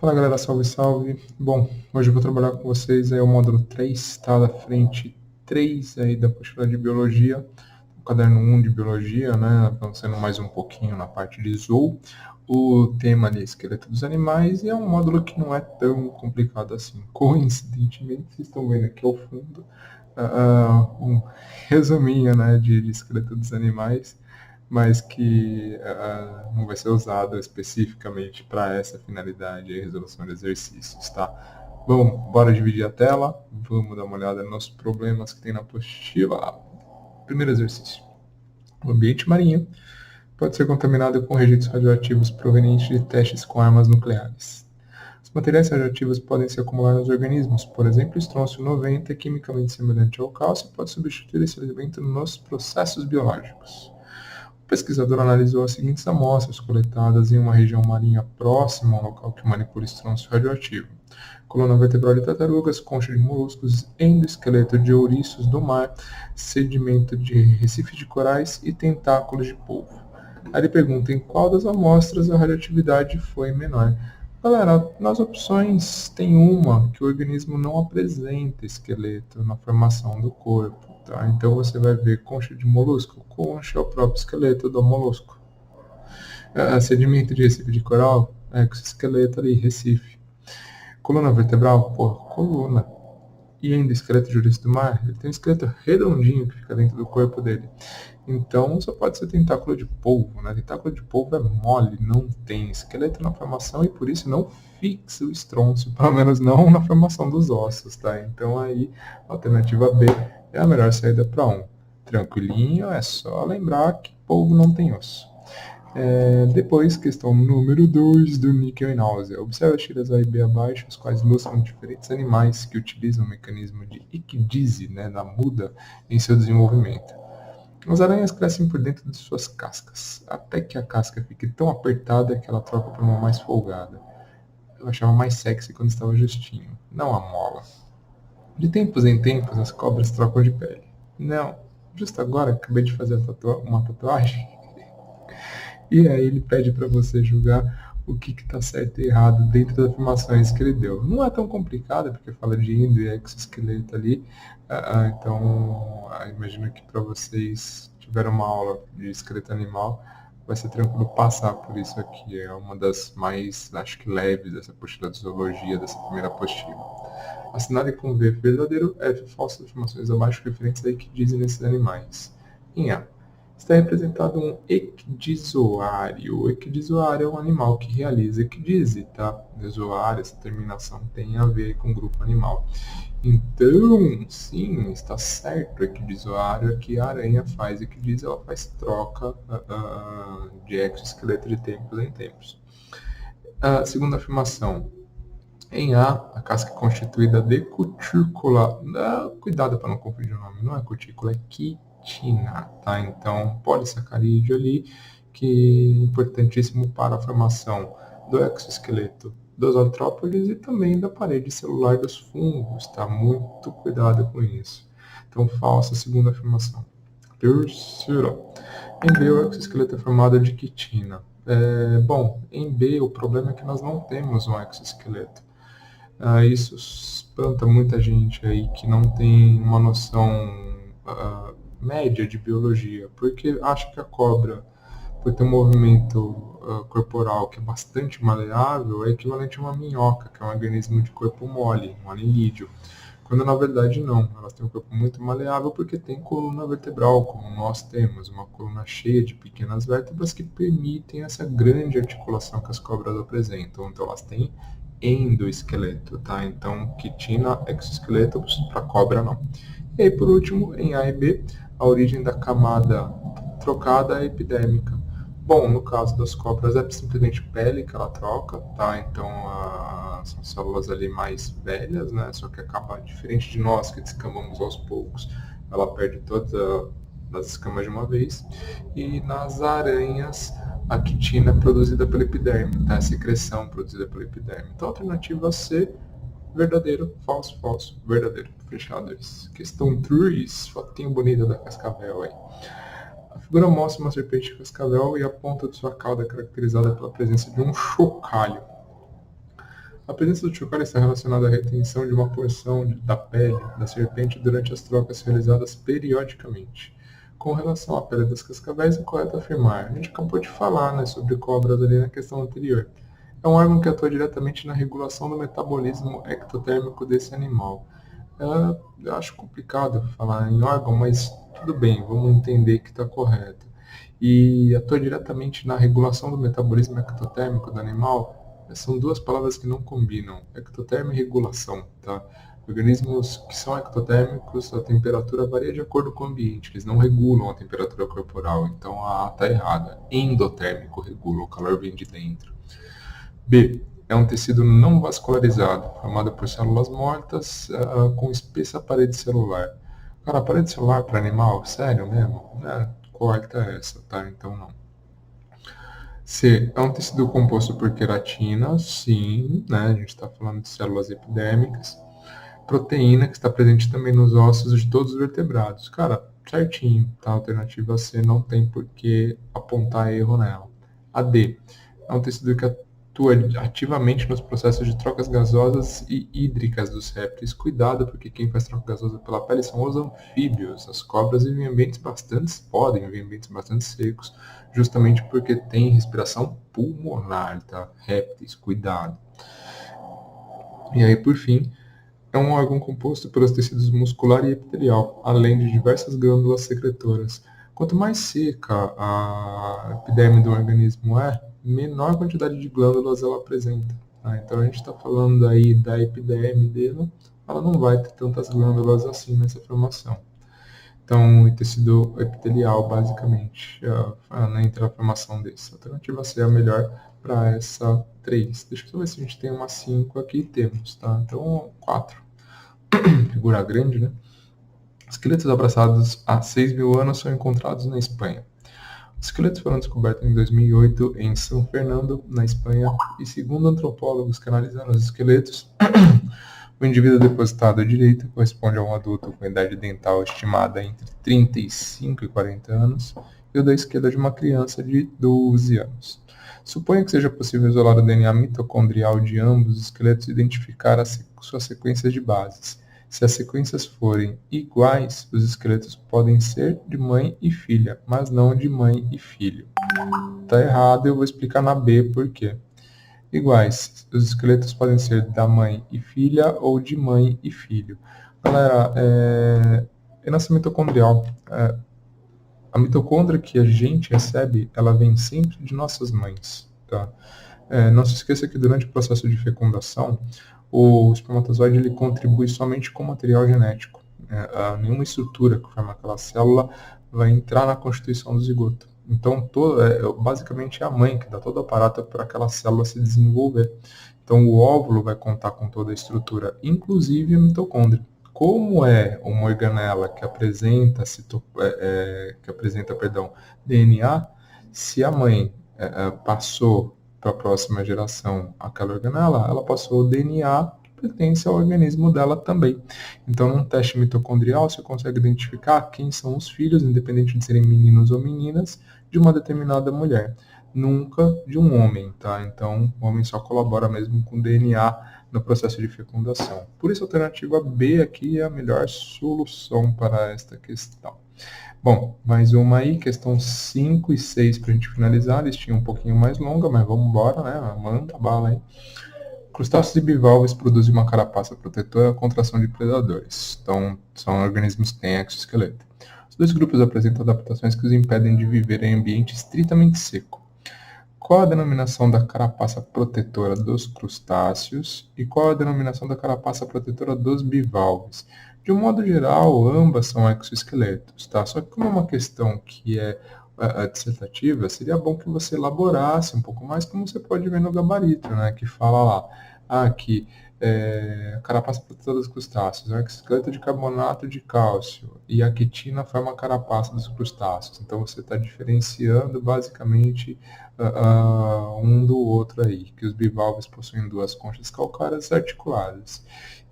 Fala galera, salve, salve. Bom, hoje eu vou trabalhar com vocês aí o módulo 3, tá? Da frente 3 aí da apostila de Biologia, o caderno 1 de Biologia, né? Avançando mais um pouquinho na parte de Zoo. O tema ali é esqueleto dos animais e é um módulo que não é tão complicado assim. Coincidentemente, vocês estão vendo aqui ao fundo um resuminho, né, de esqueleto dos animais, mas que não vai ser usado especificamente para essa finalidade, a resolução de exercícios, tá? Bom, bora dividir a tela, vamos dar uma olhada nos problemas que tem na apostila. Primeiro exercício. O ambiente marinho pode ser contaminado com rejetos radioativos provenientes de testes com armas nucleares. Os materiais radioativos podem se acumular nos organismos, por exemplo, o estrôncio 90, quimicamente semelhante ao cálcio, pode substituir esse elemento nos processos biológicos. O pesquisador analisou as seguintes amostras coletadas em uma região marinha próxima ao local que manipula estrôncio radioativo: coluna vertebral de tartarugas, concha de moluscos, endoesqueleto de ouriços do mar, sedimento de recifes de corais e tentáculos de polvo. Aí ele pergunta em qual das amostras a radioatividade foi menor. Galera, nas opções tem uma que o organismo não apresenta esqueleto na formação do corpo, tá? Então você vai ver concha de molusco. Concha é o próprio esqueleto do molusco. Sedimento de recife de coral, com esse esqueleto ali, recife. Coluna vertebral, coluna. E ainda esqueleto de ouriço do mar, ele tem um esqueleto redondinho que fica dentro do corpo dele. Então só pode ser tentáculo de polvo, né? Tentáculo de polvo é mole, não tem esqueleto na formação e por isso não fixa o estrôncio, pelo menos não na formação dos ossos, tá? Então aí a alternativa B é a melhor saída para 1. Tranquilinho, é só lembrar que polvo não tem osso. Depois, questão número 2 do níquel e náusea. Observe as tiras A e B abaixo, as quais ilustram diferentes animais que utilizam o mecanismo de icdise, né, da muda, em seu desenvolvimento. As aranhas crescem por dentro de suas cascas, até que a casca fique tão apertada que ela troca por uma mais folgada. Eu achava mais sexy quando estava justinho, não a mola. De tempos em tempos, as cobras trocam de pele. Não, justo agora acabei de fazer uma tatuagem. E aí ele pede para você julgar o que está certo e errado dentro das afirmações que ele deu. Não é tão complicado, porque fala de endo e exoesqueleto ali. Então, imagino que para vocês tiveram uma aula de esqueleto animal, vai ser tranquilo passar por isso aqui. É uma das mais, acho que, leves dessa apostila de zoologia, dessa primeira apostila. Assinale com V verdadeiro, F falsas afirmações abaixo referentes a que dizem nesses animais. Em A, está representado um ecdizoário. O ecdizoário é um animal que realiza ecdise, tá? Zoário, essa terminação tem a ver com o grupo animal. Então, sim, está certo. Ecdizoário é que a aranha faz ecdise, ela faz troca de exoesqueleto de tempos em tempos. A segunda afirmação. Em A casca é constituída de cutícula. Cuidado para não confundir o nome, não é cutícula, é quitina, tá? Então, polissacarídeo ali, que é importantíssimo para a formação do exoesqueleto dos artrópodes e também da parede celular dos fungos, tá? Muito cuidado com isso. Então, falsa a segunda afirmação. Terceira. Em B, o exoesqueleto é formado de quitina. Bom, em B, o problema é que nós não temos um exoesqueleto. Isso espanta muita gente aí que não tem uma noção média de biologia, porque acha que a cobra, por ter um movimento corporal que é bastante maleável, é equivalente a uma minhoca, que é um organismo de corpo mole, um anelídeo. Quando na verdade não, elas têm um corpo muito maleável porque tem coluna vertebral, como nós temos, uma coluna cheia de pequenas vértebras que permitem essa grande articulação que as cobras apresentam. Então elas têm endoesqueleto, tá? Então, quitina, exoesqueleto, para cobra não. E aí, por último, em A e B, a origem da camada trocada é epidérmica. Bom, no caso das cobras é simplesmente pele que ela troca, tá? Então, são células ali mais velhas, né? Só que acaba, diferente de nós que descamamos aos poucos, ela perde todas as escamas de uma vez. E nas aranhas, a quitina é produzida pela epiderme, tá? A secreção produzida pela epiderme. Então, a alternativa C, verdadeiro, falso, falso, verdadeiro. Fechado isso. Questão 3, fotinho bonita da cascavel aí. A figura mostra uma serpente cascavel e a ponta de sua cauda é caracterizada pela presença de um chocalho. A presença do chocalho está relacionada à retenção de uma porção da pele da serpente durante as trocas realizadas periodicamente. Com relação à pele das cascavéis, é correto afirmar. A gente acabou de falar, né, sobre cobras ali na questão anterior. É um órgão que atua diretamente na regulação do metabolismo ectotérmico desse animal. Eu acho complicado falar em órgão, mas tudo bem, vamos entender que está correto. E atua diretamente na regulação do metabolismo ectotérmico do animal. São duas palavras que não combinam, ectotermia e regulação, tá? Organismos que são ectotérmicos, a temperatura varia de acordo com o ambiente, eles não regulam a temperatura corporal, então a A está errada. Endotérmico regula, o calor vem de dentro. B. É um tecido não vascularizado, formado por células mortas com espessa parede celular. Cara, a parede celular para animal? Sério mesmo? Corta essa, tá? Então não. C. É um tecido composto por queratina, sim, né? A gente está falando de células epidérmicas. Proteína, que está presente também nos ossos de todos os vertebrados. Cara, certinho, tá? A alternativa C não tem por que apontar erro nela. A D. É um tecido que atua ativamente nos processos de trocas gasosas e hídricas dos répteis. Cuidado, porque quem faz troca gasosa pela pele são os anfíbios. As cobras vivem em ambientes podem viver em ambientes bastante secos, justamente porque tem respiração pulmonar, tá? Répteis, cuidado. E aí, por fim, é um órgão composto pelos tecidos muscular e epitelial, além de diversas glândulas secretoras. Quanto mais seca a epiderme do organismo é, menor quantidade de glândulas ela apresenta. Tá? Então a gente está falando aí da epiderme dele, ela não vai ter tantas glândulas assim nessa formação. Então, o tecido epitelial, basicamente, entra a formação desse. A alternativa C é a melhor para essa 3. Deixa eu ver se a gente tem uma 5 aqui. Temos, tá? Então, 4. Figura grande, né? Esqueletos abraçados há 6.000 anos são encontrados na Espanha. Os esqueletos foram descobertos em 2008 em São Fernando, na Espanha, e segundo antropólogos que analisaram os esqueletos, o indivíduo depositado à direita corresponde a um adulto com idade dental estimada entre 35 e 40 anos, e o da esquerda de uma criança de 12 anos. Suponha que seja possível isolar o DNA mitocondrial de ambos os esqueletos e identificar suas sequências de bases. Se as sequências forem iguais, os esqueletos podem ser de mãe e filha, mas não de mãe e filho. Tá errado, eu vou explicar na B por quê. Iguais, os esqueletos podem ser da mãe e filha ou de mãe e filho. Galera, herança mitocondrial. A mitocôndria que a gente recebe, ela vem sempre de nossas mães. Tá? Não se esqueça que durante o processo de fecundação, o espermatozoide ele contribui somente com material genético. Nenhuma estrutura que forma aquela célula vai entrar na constituição do zigoto. Então, basicamente é a mãe que dá todo o aparato para aquela célula se desenvolver. Então, o óvulo vai contar com toda a estrutura, inclusive a mitocôndria. Como é uma organela que apresenta, DNA, se a mãe passou para a próxima geração aquela organela, ela passou o DNA que pertence ao organismo dela também. Então, num teste mitocondrial, você consegue identificar quem são os filhos, independente de serem meninos ou meninas, de uma determinada mulher. Nunca de um homem, tá? Então, o homem só colabora mesmo com o DNA no processo de fecundação. Por isso, a alternativa B aqui é a melhor solução para esta questão. Bom, mais uma aí, questão 5 e 6 para a gente finalizar, listinha um pouquinho mais longa, mas vamos embora, né? Manda bala aí. Crustáceos e bivalves produzem uma carapaça protetora contra a ação de predadores. Então, são organismos que têm exoesqueleto. Os dois grupos apresentam adaptações que os impedem de viver em ambiente estritamente seco. Qual a denominação da carapaça protetora dos crustáceos e qual a denominação da carapaça protetora dos bivalves? De um modo geral, ambas são exoesqueletos, tá? Só que como é uma questão que é dissertativa, seria bom que você elaborasse um pouco mais, como você pode ver no gabarito, né? Que fala lá, que a carapaça protetora dos crustáceos é um exoesqueleto de carbonato de cálcio e a quitina forma a carapaça dos crustáceos. Então você está diferenciando basicamente um do outro aí, que os bivalves possuem duas conchas calcárias articuladas.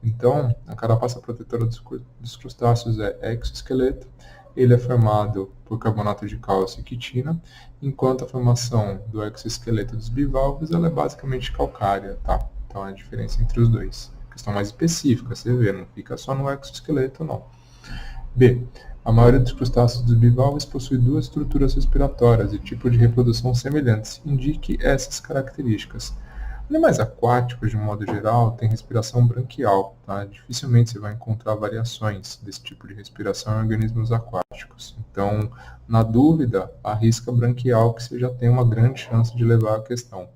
Então, a carapaça protetora dos crustáceos é exoesqueleto, ele é formado por carbonato de cálcio e quitina, enquanto a formação do exoesqueleto dos bivalves ela é basicamente calcária, tá? Então, é a diferença entre os dois. Questão mais específica, você vê, não fica só no exoesqueleto, não. B. A maioria dos crustáceos dos bivalves possui duas estruturas respiratórias e tipo de reprodução semelhantes. Indique essas características. Animais aquáticos, de um modo geral, têm respiração branquial. Tá? Dificilmente você vai encontrar variações desse tipo de respiração em organismos aquáticos. Então, na dúvida, arrisca branquial, que você já tem uma grande chance de levar a questão.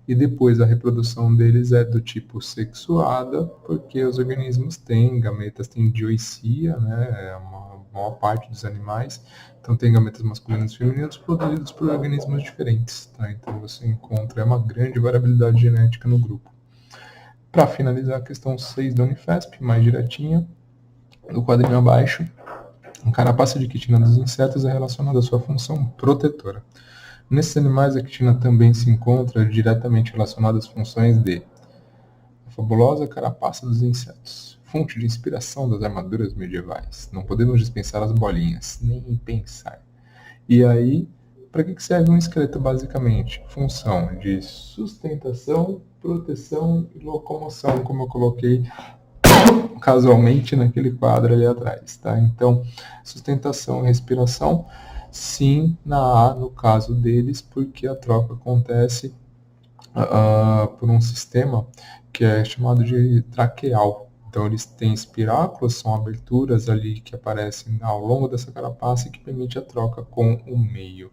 E depois a reprodução deles é do tipo sexuada, porque os organismos têm gametas, têm dioicia, né, a maior parte dos animais, então tem gametas masculinos e femininos produzidos por organismos diferentes, tá? Então você encontra uma grande variabilidade genética no grupo. Para finalizar a questão 6 da Unifesp, mais direitinha, no quadrinho abaixo, a carapaça de quitina dos insetos é relacionada à sua função protetora. Nesses animais, a quitina também se encontra diretamente relacionada às funções de a fabulosa carapaça dos insetos, fonte de inspiração das armaduras medievais. Não podemos dispensar as bolinhas, nem pensar. E aí, para que serve um esqueleto basicamente? Função de sustentação, proteção e locomoção, como eu coloquei casualmente naquele quadro ali atrás, tá? Então, sustentação e respiração, sim, na A, no caso deles, porque a troca acontece por um sistema que é chamado de traqueal. Então, eles têm espiráculos, são aberturas ali que aparecem ao longo dessa carapaça e que permite a troca com o meio.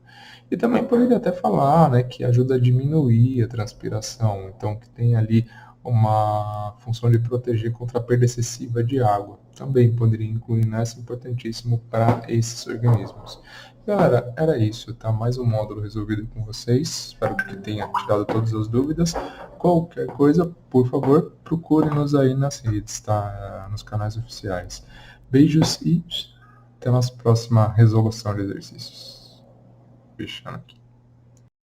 E também poderia até falar, né, que ajuda a diminuir a transpiração, então que tem ali uma função de proteger contra a perda excessiva de água. Também poderia incluir nessa, importantíssimo para esses organismos. Galera, era isso, tá? Mais um módulo resolvido com vocês. Espero que tenha tirado todas as dúvidas. Qualquer coisa, por favor, procure-nos aí nas redes, tá? Nos canais oficiais. Beijos e até a nossa próxima resolução de exercícios. Fechando aqui.